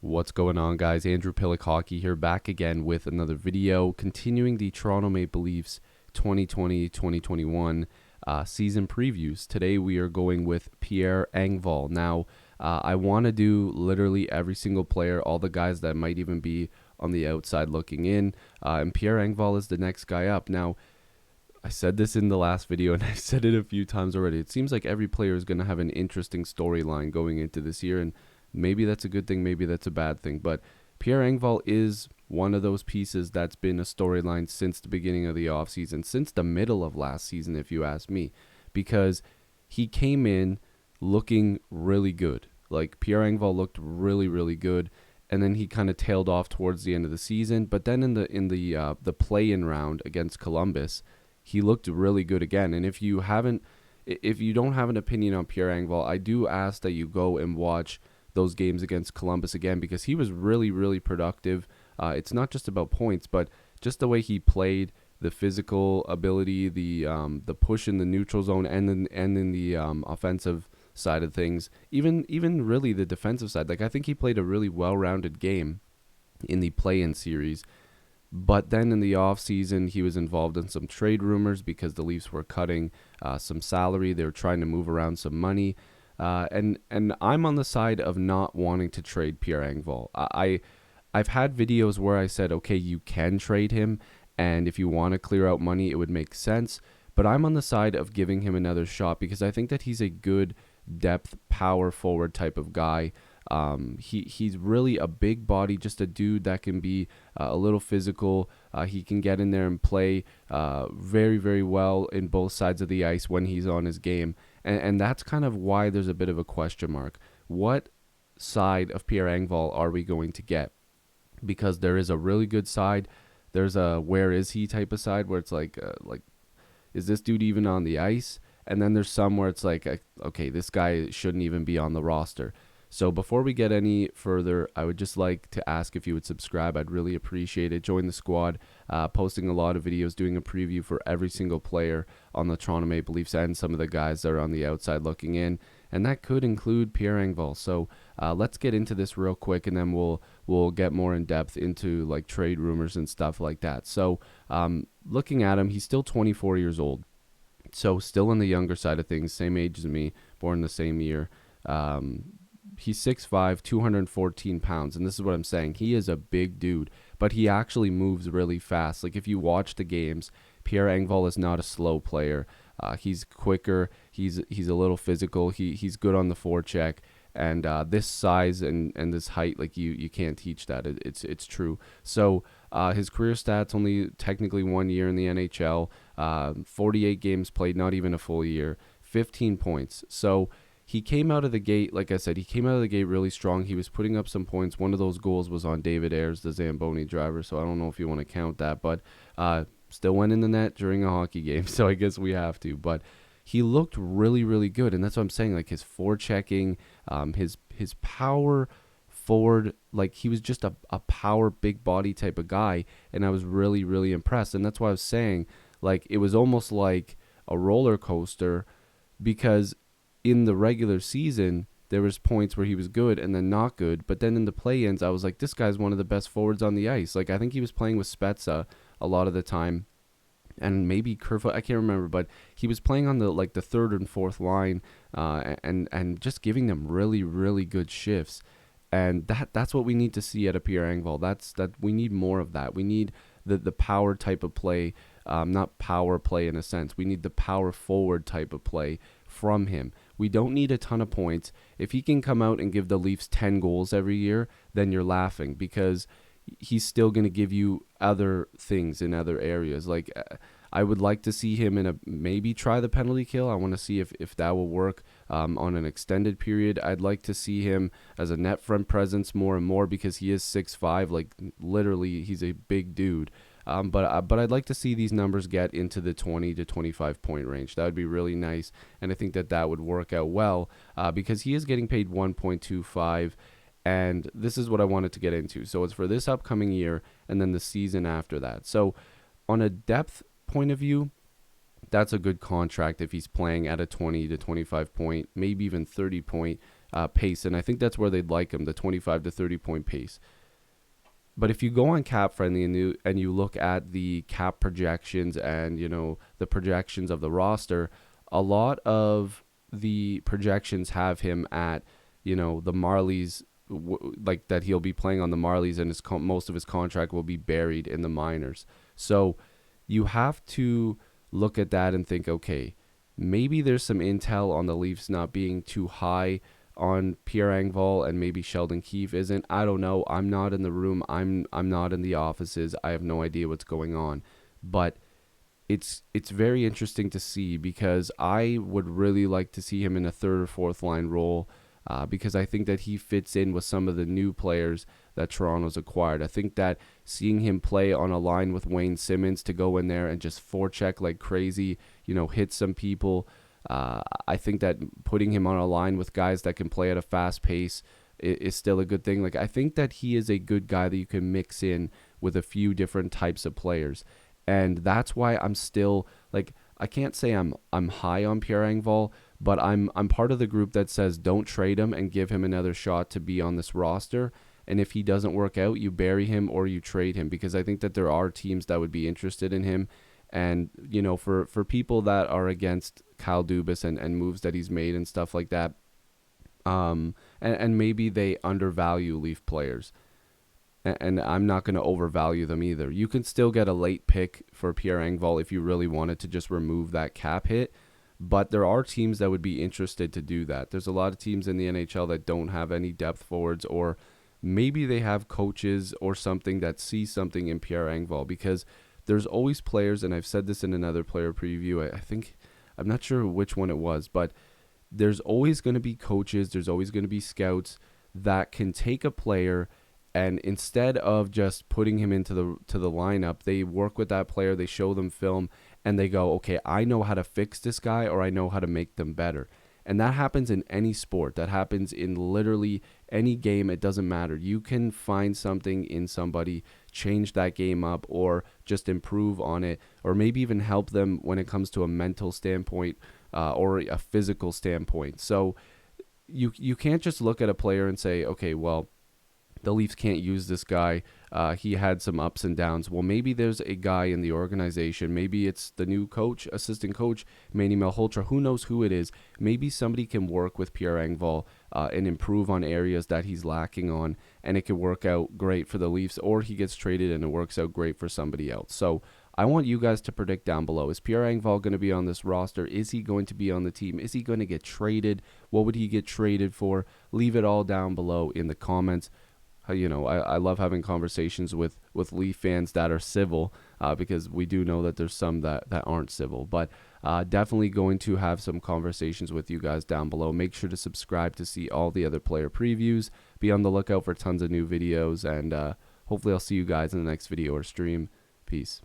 What's going on, guys? Andrew Piluk Hockey here, back again with another video, continuing the Toronto Maple Leafs 2020-2021 season previews. Today we are going with Pierre Engvall. Now, I want to do literally every single player, all the guys that might even be on the outside looking in, and Pierre Engvall is the next guy up. Now, I said this in the last video, and I've said it a few times already. It seems like every player is going to have an interesting storyline going into this year, and maybe that's a good thing, maybe that's a bad thing. But Pierre Engvall is one of those pieces that's been a storyline since the beginning of the offseason, since the middle of last season, if you ask me, because he came in looking really good. Like, Pierre Engvall looked really, really good, and then he kind of tailed off towards the end of the season. But then in the play-in round against Columbus, he looked really good again. And if you don't have an opinion on Pierre Engvall, I do ask that you go and watch those games against Columbus again, because he was really, really productive. It's not just about points, but just the way he played, the physical ability, the push in the neutral zone, and in the offensive side of things, even really the defensive side. Like, I think he played a really well-rounded game in the play-in series. But then in the offseason, he was involved in some trade rumors because the Leafs were cutting some salary. They were trying to move around some money. And I'm on the side of not wanting to trade Pierre Engvall. I've had videos where I said, okay, you can trade him, and if you want to clear out money, it would make sense. But I'm on the side of giving him another shot because I think that he's a good depth power forward type of guy. He's really a big body, just a dude that can be a little physical. He can get in there and play very, very well in both sides of the ice when he's on his game. And that's kind of why there's a bit of a question mark. What side of Pierre Engvall are we going to get? Because there is a really good side. There's a where is he type of side where it's like is this dude even on the ice? And then there's some where it's like, okay, this guy shouldn't even be on the roster. So before we get any further, I would just like to ask if you would subscribe. I'd really appreciate it. Join the squad, posting a lot of videos, doing a preview for every single player on the Toronto Maple Leafs and some of the guys that are on the outside looking in. And that could include Pierre Engvall. So let's get into this real quick, and then we'll get more in depth into like trade rumors and stuff like that. So looking at him, he's still 24 years old. So still on the younger side of things, same age as me, born the same year. He's 6'5", 214 pounds, and this is what I'm saying. He is a big dude, but he actually moves really fast. Like, if you watch the games, Pierre Engvall is not a slow player. He's quicker. He's a little physical. He's good on the forecheck. And this size and this height, like, you can't teach that. It's true. So his career stats, only technically 1 year in the NHL, 48 games played, not even a full year, 15 points. So he came out of the gate, like I said, he came out of the gate really strong. He was putting up some points. One of those goals was on David Ayres, the Zamboni driver, so I don't know if you want to count that, but still went in the net during a hockey game, so I guess we have to. But he looked really, really good, and that's what I'm saying. Like, his forechecking, his power forward, like, he was just a power, big body type of guy, and I was really, really impressed. And that's why I was saying, like, it was almost like a roller coaster, because in the regular season, there was points where he was good and then not good. But then in the play-ins, I was like, this guy's one of the best forwards on the ice. Like, I think he was playing with Spezza a lot of the time, and maybe Kerfoot, I can't remember, but he was playing on the third and fourth line, and just giving them really, really good shifts. And that's what we need to see out of Pierre Engvall. That we need more of that. We need the power type of play, not power play in a sense. We need the power forward type of play from him. We don't need a ton of points. If he can come out and give the Leafs 10 goals every year, then you're laughing, because he's still going to give you other things in other areas. Like, I would like to see him maybe try the penalty kill. I want to see if that will work on an extended period. I'd like to see him as a net front presence more and more, because he is 6'5", like, literally he's a big dude. But I'd like to see these numbers get into the 20 to 25 point range. That would be really nice, and I think that would work out well, because he is getting paid 1.25, and this is what I wanted to get into. So it's for this upcoming year and then the season after that. So on a depth point of view, that's a good contract if he's playing at a 20 to 25 point, maybe even 30 point pace, and I think that's where they'd like him, the 25 to 30 point pace. But if you go on Cap Friendly and you look at the cap projections and the projections of the roster, a lot of the projections have him at the Marlies, like that he'll be playing on the Marlies, and most of his contract will be buried in the minors. So you have to look at that and think, okay, maybe there's some intel on the Leafs not being too high on Pierre Engvall, and maybe Sheldon Keefe isn't. I don't know. I'm not in the room. I'm not in the offices. I have no idea what's going on. But it's very interesting to see, because I would really like to see him in a third or fourth line role, because I think that he fits in with some of the new players that Toronto's acquired. I think that seeing him play on a line with Wayne Simmons to go in there and just forecheck like crazy, hit some people. I think that putting him on a line with guys that can play at a fast pace is still a good thing. Like, I think that he is a good guy that you can mix in with a few different types of players. And that's why I'm still, like, I can't say I'm high on Pierre Engvall, but I'm part of the group that says don't trade him and give him another shot to be on this roster. And if he doesn't work out, you bury him or you trade him, because I think that there are teams that would be interested in him. And, for people that are against Kyle Dubas and moves that he's made and stuff like that, and maybe they undervalue Leaf players. And I'm not going to overvalue them either. You can still get a late pick for Pierre Engvall if you really wanted to just remove that cap hit. But there are teams that would be interested to do that. There's a lot of teams in the NHL that don't have any depth forwards, or maybe they have coaches or something that see something in Pierre Engvall, because there's always players, and I've said this in another player preview, I think, I'm not sure which one it was, but there's always going to be coaches, there's always going to be scouts that can take a player, and instead of just putting him into the lineup, they work with that player, they show them film, and they go, okay, I know how to fix this guy, or I know how to make them better. And that happens in any sport. That happens in literally any game. It doesn't matter. You can find something in somebody, change that game up, or just improve on it, or maybe even help them when it comes to a mental standpoint, or a physical standpoint. So you can't just look at a player and say, okay, well, the Leafs can't use this guy. He had some ups and downs. Well, maybe there's a guy in the organization. Maybe it's the new coach, assistant coach, Manny Malhotra. Who knows who it is? Maybe somebody can work with Pierre Engvall and improve on areas that he's lacking on, and it could work out great for the Leafs, or he gets traded and it works out great for somebody else. So I want you guys to predict down below. Is Pierre Engvall going to be on this roster? Is he going to be on the team? Is he going to get traded? What would he get traded for? Leave it all down below in the comments. I love having conversations with Leaf fans that are civil, because we do know that there's some that aren't civil. But definitely going to have some conversations with you guys down below. Make sure to subscribe to see all the other player previews. Be on the lookout for tons of new videos, and hopefully I'll see you guys in the next video or stream. Peace.